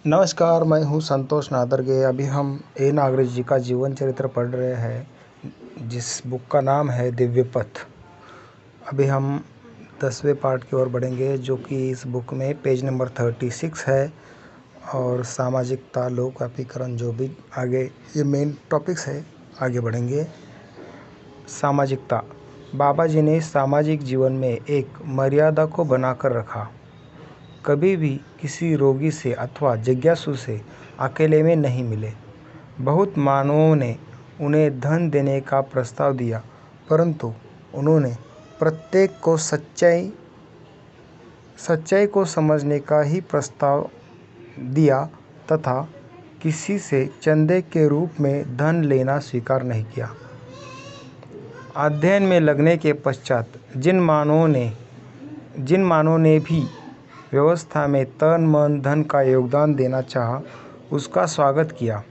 नमस्कार, मैं हूँ संतोष नादरगे। अभी हम ए नागराज जी का जीवन चरित्र पढ़ रहे हैं, जिस बुक का नाम है दिव्य पथ। अभी हम 10वें पार्ट की ओर बढ़ेंगे, जो कि इस बुक में पेज नंबर 36 है। और सामाजिकता, लोक व्यापीकरण, जो भी आगे ये मेन टॉपिक्स है, आगे बढ़ेंगे। सामाजिकता। बाबा जी ने सामाजिक जीवन में एक मर्यादा को बनाकर रखा। कभी भी किसी रोगी से अथवा जिज्ञासु से अकेले में नहीं मिले। बहुत मानवों ने उन्हें धन देने का प्रस्ताव दिया, परंतु उन्होंने प्रत्येक को सच्चाई को समझने का ही प्रस्ताव दिया तथा किसी से चंदे के रूप में धन लेना स्वीकार नहीं किया। अध्ययन में लगने के पश्चात जिन मानवों ने भी व्यवस्था में तन मन धन का योगदान देना चाहा, उसका स्वागत किया।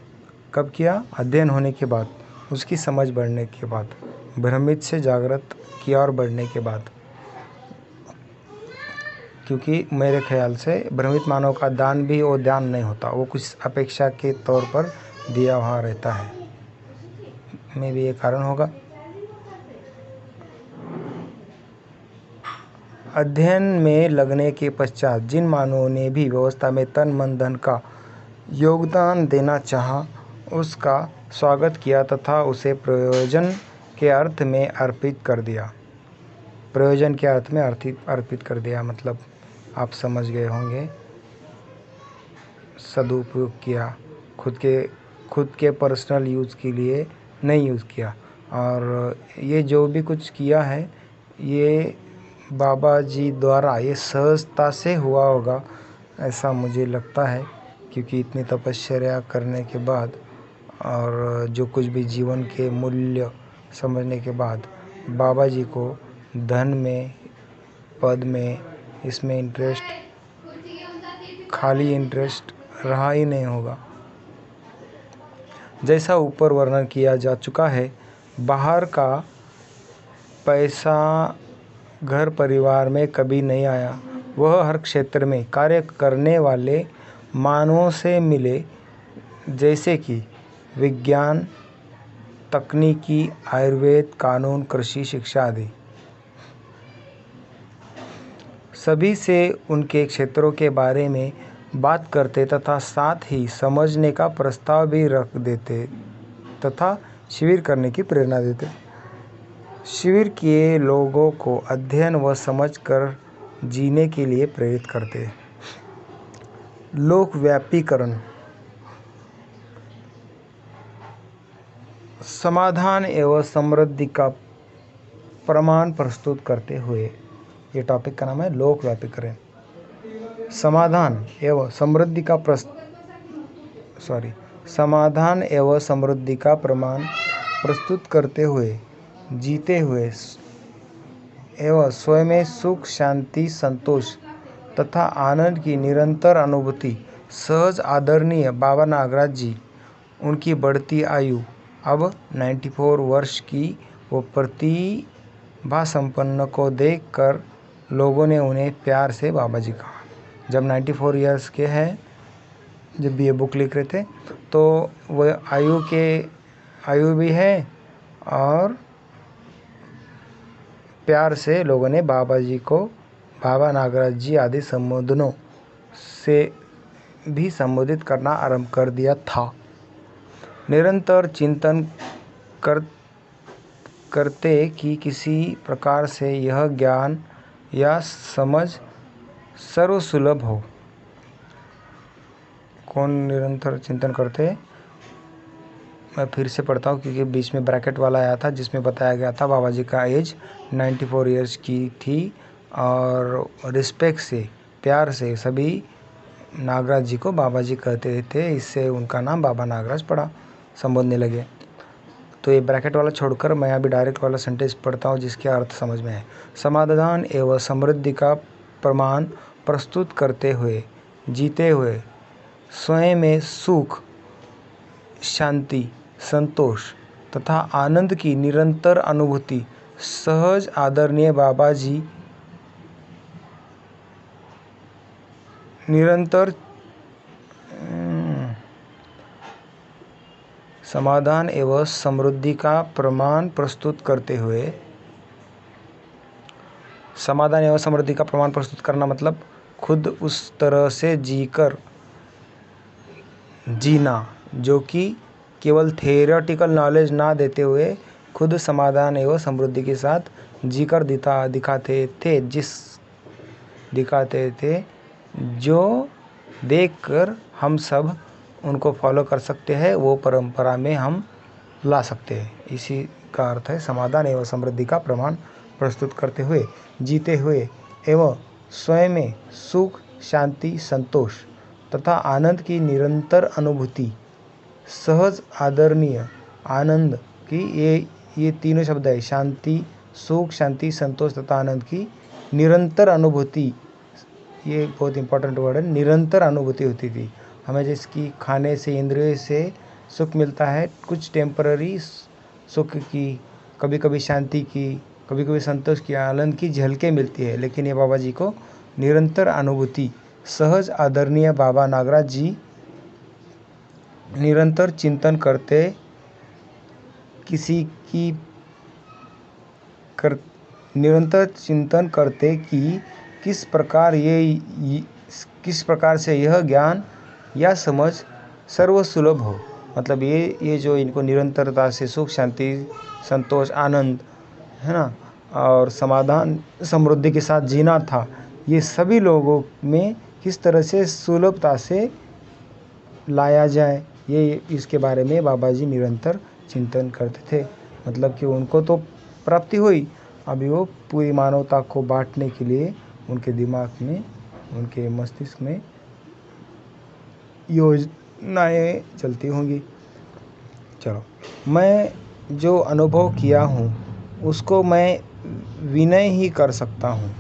कब किया? अध्ययन होने के बाद, उसकी समझ बढ़ने के बाद, भ्रमित से जागृत की ओर बढ़ने के बाद। क्योंकि मेरे ख्याल से भ्रमित मानव का दान भी वो दान नहीं होता, वो कुछ अपेक्षा के तौर पर दिया हुआ रहता है। में भी ये कारण होगा। अध्ययन में लगने के पश्चात जिन मानवों ने भी व्यवस्था में तन मन धन का योगदान देना चाहा, उसका स्वागत किया तथा उसे प्रयोजन के अर्थ में अर्पित कर दिया। प्रयोजन के अर्थ में अर्पित कर दिया मतलब आप समझ गए होंगे। सदुपयोग किया, खुद के पर्सनल यूज़ के लिए नहीं यूज़ किया। और ये जो भी कुछ किया है, ये बाबा जी द्वारा ये सहजता से हुआ होगा, ऐसा मुझे लगता है। क्योंकि इतनी तपश्चर्या करने के बाद और जो कुछ भी जीवन के मूल्य समझने के बाद बाबा जी को धन में, पद में, इसमें खाली इंटरेस्ट रहा ही नहीं होगा। जैसा ऊपर वर्णन किया जा चुका है, बाहर का पैसा घर परिवार में कभी नहीं आया। वह हर क्षेत्र में कार्य करने वाले मानवों से मिले, जैसे कि विज्ञान, तकनीकी, आयुर्वेद, कानून, कृषि, शिक्षा आदि। सभी से उनके क्षेत्रों के बारे में बात करते तथा साथ ही समझने का प्रस्ताव भी रख देते तथा शिविर करने की प्रेरणा देते। शिविर किए लोगों को अध्ययन व समझ कर जीने के लिए प्रेरित करते। लोक व्यापीकरण। समाधान एवं समृद्धि का प्रमाण प्रस्तुत करते हुए, ये टॉपिक का नाम है लोक व्यापीकरण। समाधान एवं समृद्धि का प्रमाण प्रस्तुत करते हुए, जीते हुए एवं स्वयं में सुख, शांति, संतोष तथा आनंद की निरंतर अनुभूति सहज आदरणीय बाबा नागराज जी, उनकी बढ़ती आयु अब 94 वर्ष की वो प्रतिभा संपन्न को देखकर लोगों ने उन्हें प्यार से बाबा जी कहा। जब 94 इयर्स के हैं, जब ये बुक लिख रहे थे, तो वह आयु भी है और प्यार से लोगों ने बाबा जी को बाबा नागराज जी आदि संबोधनों से भी संबोधित करना आरंभ कर दिया था। निरंतर चिंतन करते कि किसी प्रकार से यह ज्ञान या समझ सर्वसुलभ हो। कौन निरंतर चिंतन करते? मैं फिर से पढ़ता हूँ, क्योंकि बीच में ब्रैकेट वाला आया था जिसमें बताया गया था बाबा जी का एज 94 इयर्स की थी। और रिस्पेक्ट से, प्यार से सभी नागराज जी को बाबा जी कहते थे, इससे उनका नाम बाबा नागराज पड़ा, संबोधने लगे। तो ये ब्रैकेट वाला छोड़कर मैं अभी डायरेक्ट वाला सेंटेंस पढ़ता हूँ, जिसके अर्थ समझ में है। समाधान एवं समृद्धि का प्रमाण प्रस्तुत करते हुए, जीते हुए, स्वयं में सुख, शांति, संतोष तथा आनंद की निरंतर अनुभूति सहज आदरणीय बाबा जी समाधान एवं समृद्धि का प्रमाण प्रस्तुत करते हुए, समाधान एवं समृद्धि का प्रमाण प्रस्तुत करना मतलब खुद उस तरह से जीना जो कि केवल थियोरेटिकल नॉलेज ना देते हुए खुद समाधान एवं समृद्धि के साथ जीकर दिखाते थे, जो देखकर हम सब उनको फॉलो कर सकते हैं, वो परंपरा में हम ला सकते हैं। इसी का अर्थ है समाधान एवं समृद्धि का प्रमाण प्रस्तुत करते हुए, जीते हुए एवं स्वयं में सुख, शांति, संतोष तथा आनंद की निरंतर अनुभूति, सहज आदरणीय आनंद की ये तीनों शब्द है, शांति, सुख, शांति, संतोष तथा आनंद की निरंतर अनुभूति। ये बहुत इंपॉर्टेंट वर्ड है, निरंतर अनुभूति होती थी हमें, जिसकी खाने से, इंद्रियों से सुख मिलता है, कुछ टेम्पररी सुख की, कभी कभी शांति की, कभी कभी संतोष की, आनंद की झलकें मिलती है, लेकिन ये बाबा जी को निरंतर अनुभूति, सहज आदरणीय बाबा नागराज जी निरंतर चिंतन करते कि किस प्रकार से यह ज्ञान या समझ सर्वसुलभ हो। मतलब ये जो इनको निरंतरता से सुख, शांति, संतोष, आनंद है ना, और समाधान, समृद्धि के साथ जीना था, ये सभी लोगों में किस तरह से सुलभता से लाया जाए, ये इसके बारे में बाबा जी निरंतर चिंतन करते थे। मतलब कि उनको तो प्राप्ति हुई, अभी वो पूरी मानवता को बांटने के लिए उनके दिमाग में, उनके मस्तिष्क में योजनाएं चलती होंगी। चलो, मैं जो अनुभव किया हूँ उसको मैं विनय ही कर सकता हूँ।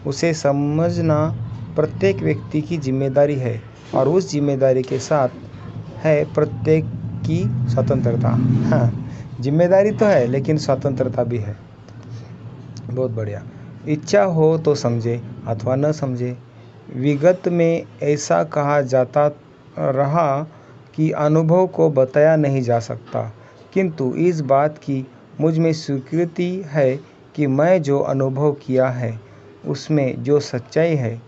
उसे समझना प्रत्येक व्यक्ति की जिम्मेदारी है, और उस जिम्मेदारी के साथ है प्रत्येक की स्वतंत्रता। हाँ, जिम्मेदारी तो है लेकिन स्वतंत्रता भी है। बहुत बढ़िया। इच्छा हो तो समझे अथवा न समझे। विगत में ऐसा कहा जाता रहा कि अनुभव को बताया नहीं जा सकता, किंतु इस बात की मुझ में स्वीकृति है कि मैं जो अनुभव किया है उसमें जो सच्चाई है,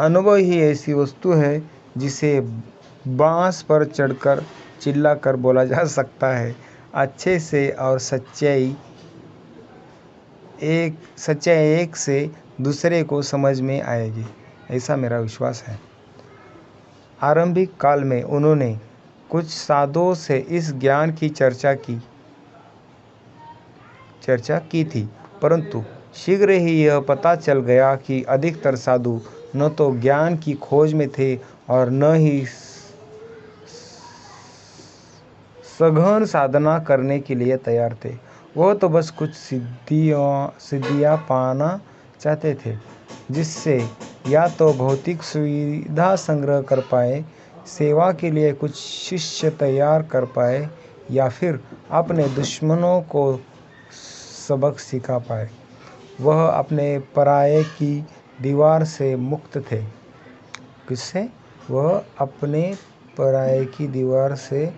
अनुभव ही ऐसी वस्तु है जिसे बांस पर चढ़कर चिल्लाकर बोला जा सकता है अच्छे से, और सच्चाई एक से दूसरे को समझ में आएगी, ऐसा मेरा विश्वास है। आरंभिक काल में उन्होंने कुछ साधुओं से इस ज्ञान की चर्चा की थी, परंतु शीघ्र ही यह पता चल गया कि अधिकतर साधु न तो ज्ञान की खोज में थे और न ही सघन साधना करने के लिए तैयार थे। वह तो बस कुछ सिद्धियां पाना चाहते थे, जिससे या तो भौतिक सुविधा संग्रह कर पाए, सेवा के लिए कुछ शिष्य तैयार कर पाए, या फिर अपने दुश्मनों को सबक सिखा पाए। वह अपने पराये की दीवार से मुक्त थे। किससे? वह अपने पराये की दीवार से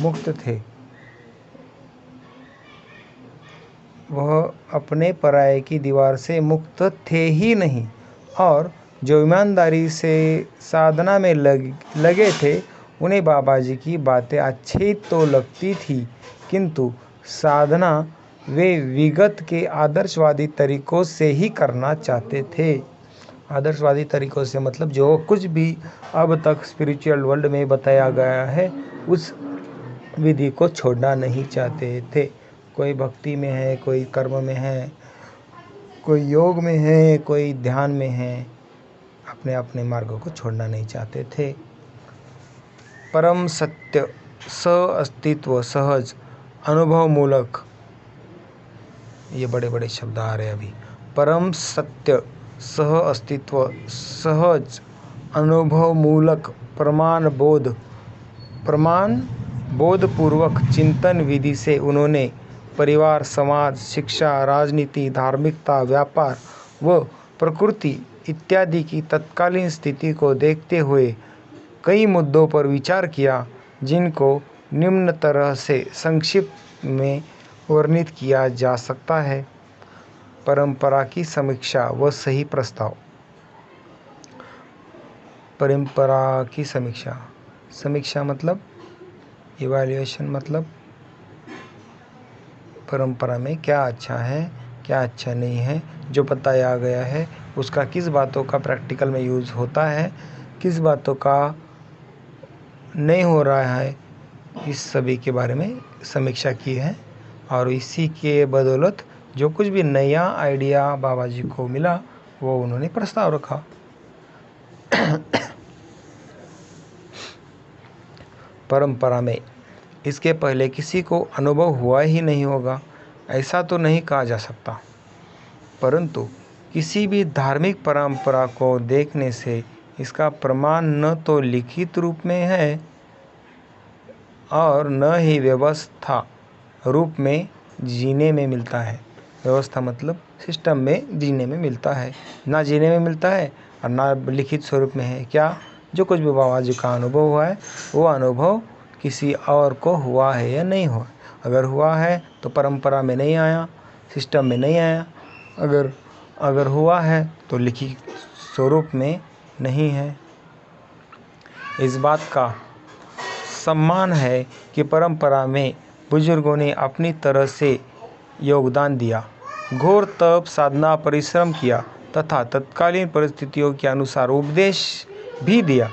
मुक्त थे। वह अपने पराये की दीवार से मुक्त थे ही नहीं, और जो ईमानदारी से साधना में लगे थे, उन्हें बाबा जी की बातें अच्छी तो लगती थी, किंतु साधना वे विगत के आदर्शवादी तरीकों से ही करना चाहते थे। आदर्शवादी तरीकों से मतलब जो कुछ भी अब तक स्पिरिचुअल वर्ल्ड में बताया गया है, उस विधि को छोड़ना नहीं चाहते थे। कोई भक्ति में है, कोई कर्म में है, कोई योग में है, कोई ध्यान में है, अपने अपने मार्गों को छोड़ना नहीं चाहते थे। परम सत्य, अस्तित्व, सहज, अनुभव मूलक, ये बड़े बड़े शब्द आ रहे हैं अभी। परम सत्य, सह अस्तित्व, सहज, अनुभव मूलक, प्रमाण बोधपूर्वक चिंतन विधि से उन्होंने परिवार, समाज, शिक्षा, राजनीति, धार्मिकता, व्यापार व प्रकृति इत्यादि की तत्कालीन स्थिति को देखते हुए कई मुद्दों पर विचार किया, जिनको निम्न तरह से संक्षिप्त में वर्णित किया जा सकता है। परंपरा की समीक्षा व सही प्रस्ताव। परंपरा की समीक्षा, समीक्षा मतलब इवैल्यूएशन, मतलब परंपरा में क्या अच्छा है क्या अच्छा नहीं है, जो बताया गया है उसका किस बातों का प्रैक्टिकल में यूज़ होता है, किस बातों का नहीं हो रहा है, इस सभी के बारे में समीक्षा की है। और इसी के बदौलत जो कुछ भी नया आइडिया बाबा जी को मिला वो उन्होंने प्रस्ताव रखा। परंपरा में इसके पहले किसी को अनुभव हुआ ही नहीं होगा ऐसा तो नहीं कहा जा सकता, परंतु किसी भी धार्मिक परंपरा को देखने से इसका प्रमाण न तो लिखित रूप में है और न ही व्यवस्था रूप में जीने में मिलता है। व्यवस्था मतलब सिस्टम में जीने में मिलता है, ना जीने में मिलता है और ना लिखित स्वरूप में है। क्या? जो कुछ भी बाबा जी का अनुभव हुआ है वो अनुभव किसी और को हुआ है या नहीं हुआ। अगर हुआ है तो परंपरा में नहीं आया, सिस्टम में नहीं आया। अगर हुआ है तो लिखित स्वरूप में नहीं है। इस बात का सम्मान है कि परंपरा में बुजुर्गों ने अपनी तरह से योगदान दिया, घोर तप साधना परिश्रम किया तथा तत्कालीन परिस्थितियों के अनुसार उपदेश भी दिया।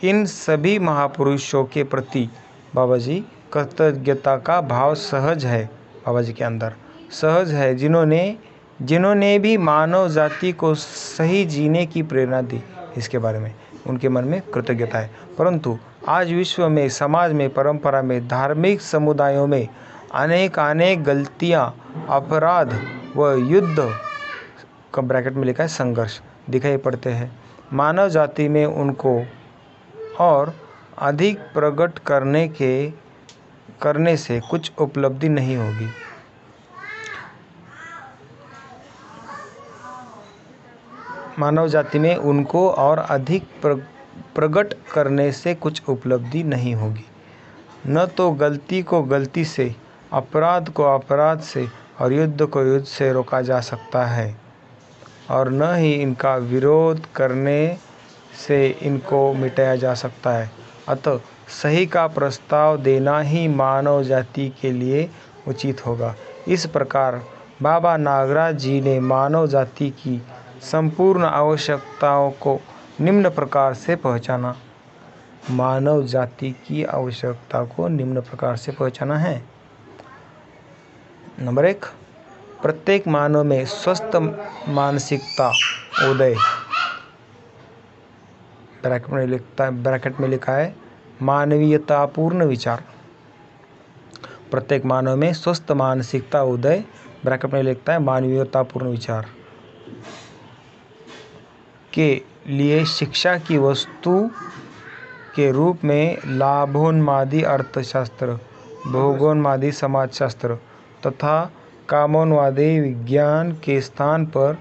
इन सभी महापुरुषों के प्रति बाबा जी कृतज्ञता का भाव सहज है, बाबा जी के अंदर सहज है, जिन्होंने भी मानव जाति को सही जीने की प्रेरणा दी। इसके बारे में उनके मन में कृतज्ञता है। परंतु आज विश्व में, समाज में, परंपरा में, धार्मिक समुदायों में अनेक गलतियां, अपराध व युद्ध का ब्रैकेट में लिखा है संघर्ष दिखाई पड़ते हैं। मानव जाति में उनको और अधिक प्रकट करने से कुछ उपलब्धि नहीं होगी। मानव जाति में उनको और अधिक प्रकट करने से कुछ उपलब्धि नहीं होगी। न तो गलती को गलती से, अपराध को अपराध से और युद्ध को युद्ध से रोका जा सकता है और न ही इनका विरोध करने से इनको मिटाया जा सकता है। अतः सही का प्रस्ताव देना ही मानव जाति के लिए उचित होगा। इस प्रकार बाबा नागराज जी ने मानव जाति की संपूर्ण आवश्यकताओं को निम्न प्रकार से पहचाना। मानव जाति की आवश्यकता को निम्न प्रकार से पहचाना है। नंबर 1, प्रत्येक मानव में स्वस्थ मानसिकता उदय, ब्रैकेट में लिखा है मानवीयतापूर्ण विचार। प्रत्येक मानव में स्वस्थ मानसिकता उदय, ब्रैकेट में लिखता है मानवीयतापूर्ण विचार के लिए शिक्षा की वस्तु के रूप में लाभोन्मादी अर्थशास्त्र, भोगोन्मादी समाजशास्त्र तथा कामोन्मादी विज्ञान के स्थान पर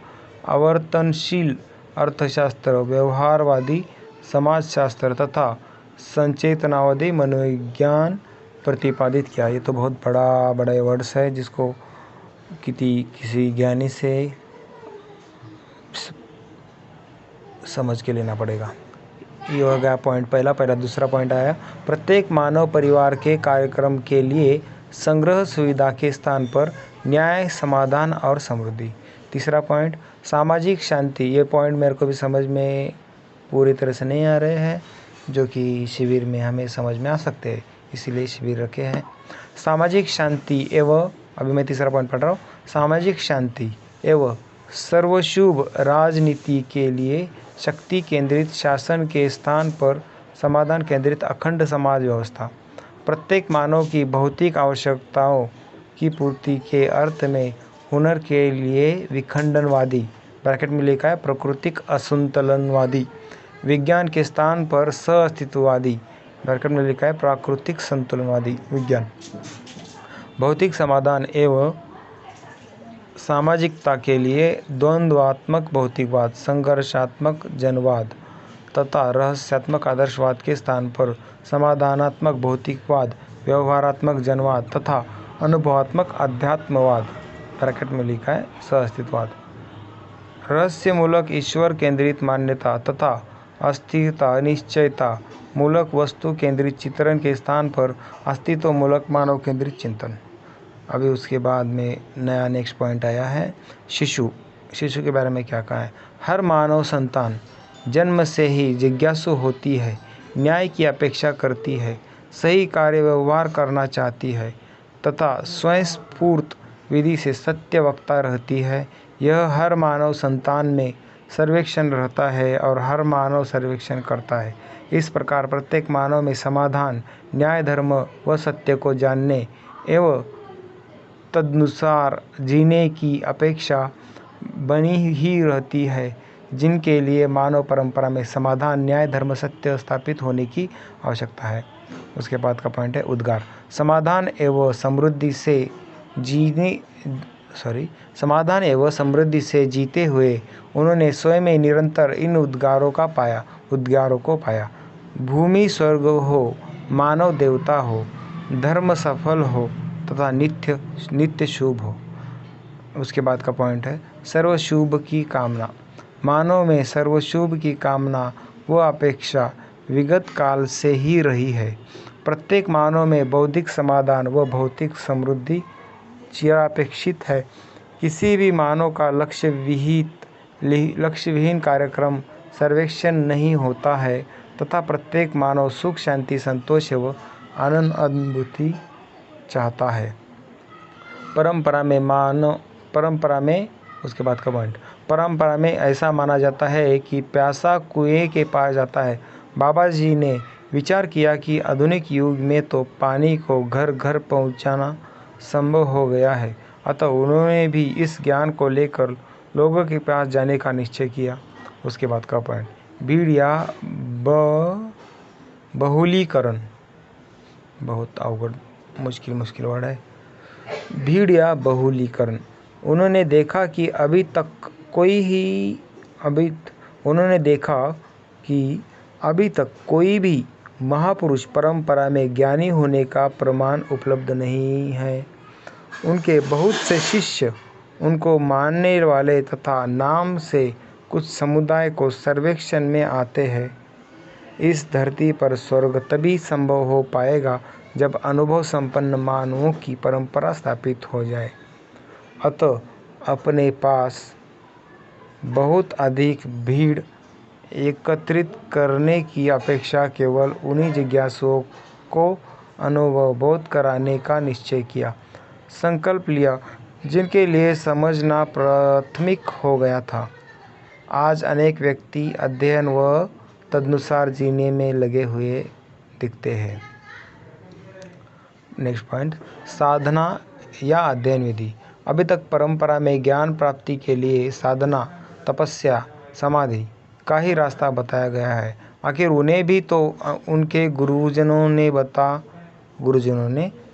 आवर्तनशील अर्थशास्त्र, व्यवहारवादी समाजशास्त्र तथा संचेतनावादी मनोविज्ञान प्रतिपादित किया। ये तो बहुत बड़ा वर्ड्स है जिसको किसी ज्ञानी से समझ के लेना पड़ेगा। ये हो गया पॉइंट पहला। दूसरा पॉइंट आया प्रत्येक मानव परिवार के कार्यक्रम के लिए संग्रह सुविधा के स्थान पर न्याय, समाधान और समृद्धि। तीसरा पॉइंट सामाजिक शांति। ये पॉइंट मेरे को भी समझ में पूरी तरह से नहीं आ रहे हैं, जो कि शिविर में हमें समझ में आ सकते हैं, इसीलिए शिविर रखे हैं। सामाजिक शांति एवं, अभी मैं तीसरा पॉइंट पढ़ रहा हूँ, सामाजिक शांति एवं सर्वशुभ राजनीति के लिए शक्ति केंद्रित शासन के स्थान पर समाधान केंद्रित अखंड समाज व्यवस्था। प्रत्येक मानव की भौतिक आवश्यकताओं की पूर्ति के अर्थ में हुनर के लिए विखंडनवादी, ब्रैकेट में लिखा है प्राकृतिक असंतुलनवादी, विज्ञान के स्थान पर सह-अस्तित्ववादी, ब्रैकेट में लिखा है प्राकृतिक संतुलनवादी विज्ञान। भौतिक समाधान एवं सामाजिकता के लिए द्वंद्वात्मक भौतिकवाद, संघर्षात्मक जनवाद तथा रहस्यात्मक आदर्शवाद के स्थान पर समाधानात्मक भौतिकवाद, व्यवहारात्मक जनवाद तथा अनुभवात्मक अध्यात्मवाद ब्रैकेट में लिखा है सह-अस्तित्ववाद, रहस्यमूलक ईश्वर केंद्रित मान्यता तथा अस्थिरता निश्चयता मूलक वस्तु केंद्रित चित्रण के स्थान पर अस्तित्व मूलक मानव केंद्रित चिंतन। अभी उसके बाद में नया नेक्स्ट पॉइंट आया है शिशु के बारे में क्या कहा है। हर मानव संतान जन्म से ही जिज्ञासु होती है, न्याय की अपेक्षा करती है, सही कार्य व्यवहार करना चाहती है तथा स्वयं स्फूर्त विधि से सत्य वक्ता रहती है। यह हर मानव संतान में सर्वेक्षण रहता है और हर मानव सर्वेक्षण करता है। इस प्रकार प्रत्येक मानव में समाधान, न्याय, धर्म व सत्य को जानने एवं तदनुसार जीने की अपेक्षा बनी ही रहती है, जिनके लिए मानव परंपरा में समाधान, न्याय, धर्म, सत्य स्थापित होने की आवश्यकता है। उसके बाद का पॉइंट है उद्गार। समाधान एवं समृद्धि से जीते हुए उन्होंने स्वयं में निरंतर इन उद्गारों को पाया। भूमि स्वर्ग हो, मानव देवता हो, धर्म सफल हो तथा नित्य शुभ हो। उसके बाद का पॉइंट है सर्वशुभ की कामना। मानव में सर्वशुभ की कामना व अपेक्षा विगत काल से ही रही है। प्रत्येक मानव में बौद्धिक समाधान व भौतिक समृद्धि चिरापेक्षित है। किसी भी मानव का लक्ष्यविहीन कार्यक्रम सर्वेक्षण नहीं होता है तथा प्रत्येक मानव सुख, शांति, संतोष एवं आनंद अनुभूति चाहता है। परंपरा में ऐसा माना जाता है कि प्यासा कुएं के पास जाता है। बाबा जी ने विचार किया कि आधुनिक युग में तो पानी को घर घर पहुंचाना संभव हो गया है, अतः उन्होंने भी इस ज्ञान को लेकर लोगों के पास जाने का निश्चय किया। उसके बाद का पॉइंट भीड़ या बहुलीकरण। बहुत अवगढ़ मुश्किल वर्ड है। भीड़ या बहुलीकरण। उन्होंने देखा कि अभी तक कोई भी महापुरुष परंपरा में ज्ञानी होने का प्रमाण उपलब्ध नहीं है। उनके बहुत से शिष्य, उनको मानने वाले तथा नाम से कुछ समुदाय को सर्वेक्षण में आते हैं। इस धरती पर स्वर्ग तभी संभव हो पाएगा जब अनुभव संपन्न मानवों की परंपरा स्थापित हो जाए। अतः अपने पास बहुत अधिक भीड़ एकत्रित करने की अपेक्षा केवल उन्हीं जिज्ञासुओं को अनुभव बोध कराने का निश्चय किया, संकल्प लिया जिनके लिए समझना प्राथमिक हो गया था। आज अनेक व्यक्ति अध्ययन व तदनुसार जीने में लगे हुए दिखते हैं। नेक्स्ट पॉइंट साधना या अध्ययन विधि। अभी तक परंपरा में ज्ञान प्राप्ति के लिए साधना, तपस्या, समाधि का ही रास्ता बताया गया है। आखिर उन्हें भी तो उनके गुरुजनों ने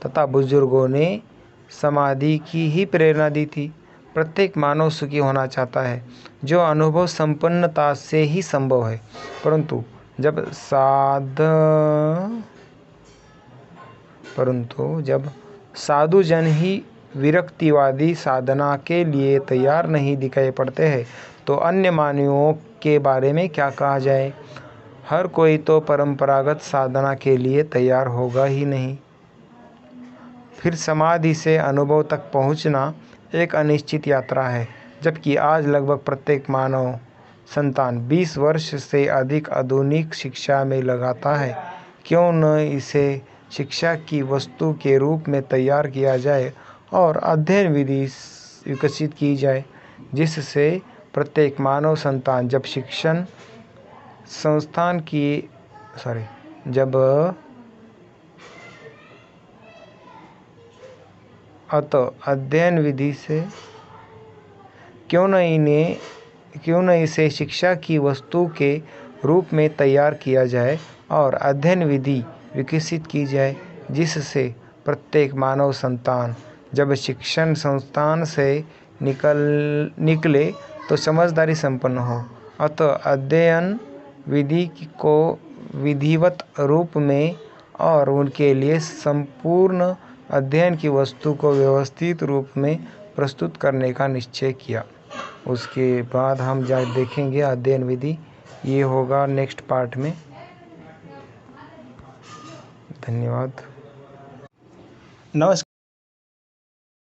तथा बुजुर्गों ने समाधि की ही प्रेरणा दी थी। प्रत्येक मानव सुखी होना चाहता है, जो अनुभव संपन्नता से ही संभव है। परंतु जब साधु जन ही विरक्तिवादी साधना के लिए तैयार नहीं दिखाई पड़ते हैं, तो अन्य मानवियों के बारे में क्या कहा जाए। हर कोई तो परंपरागत साधना के लिए तैयार होगा ही नहीं। फिर समाधि से अनुभव तक पहुंचना एक अनिश्चित यात्रा है, जबकि आज लगभग प्रत्येक मानव संतान 20 वर्ष से अधिक आधुनिक शिक्षा में लगाता है। क्यों न इसे शिक्षा की वस्तु के रूप में तैयार किया जाए और अध्ययन विधि विकसित की जाए, जिससे प्रत्येक मानव संतान जब अध्ययन विधि से क्यों न इसे शिक्षा की वस्तु के रूप में तैयार किया जाए और अध्ययन विधि विकसित की जाए, जिससे प्रत्येक मानव संतान जब शिक्षण संस्थान से निकले तो समझदारी संपन्न हो। अतः अध्ययन विधि को विधिवत रूप में और उनके लिए संपूर्ण अध्ययन की वस्तु को व्यवस्थित रूप में प्रस्तुत करने का निश्चय किया। उसके बाद हम देखेंगे अध्ययन विधि, ये होगा नेक्स्ट पार्ट में। धन्यवाद। नमस्कार।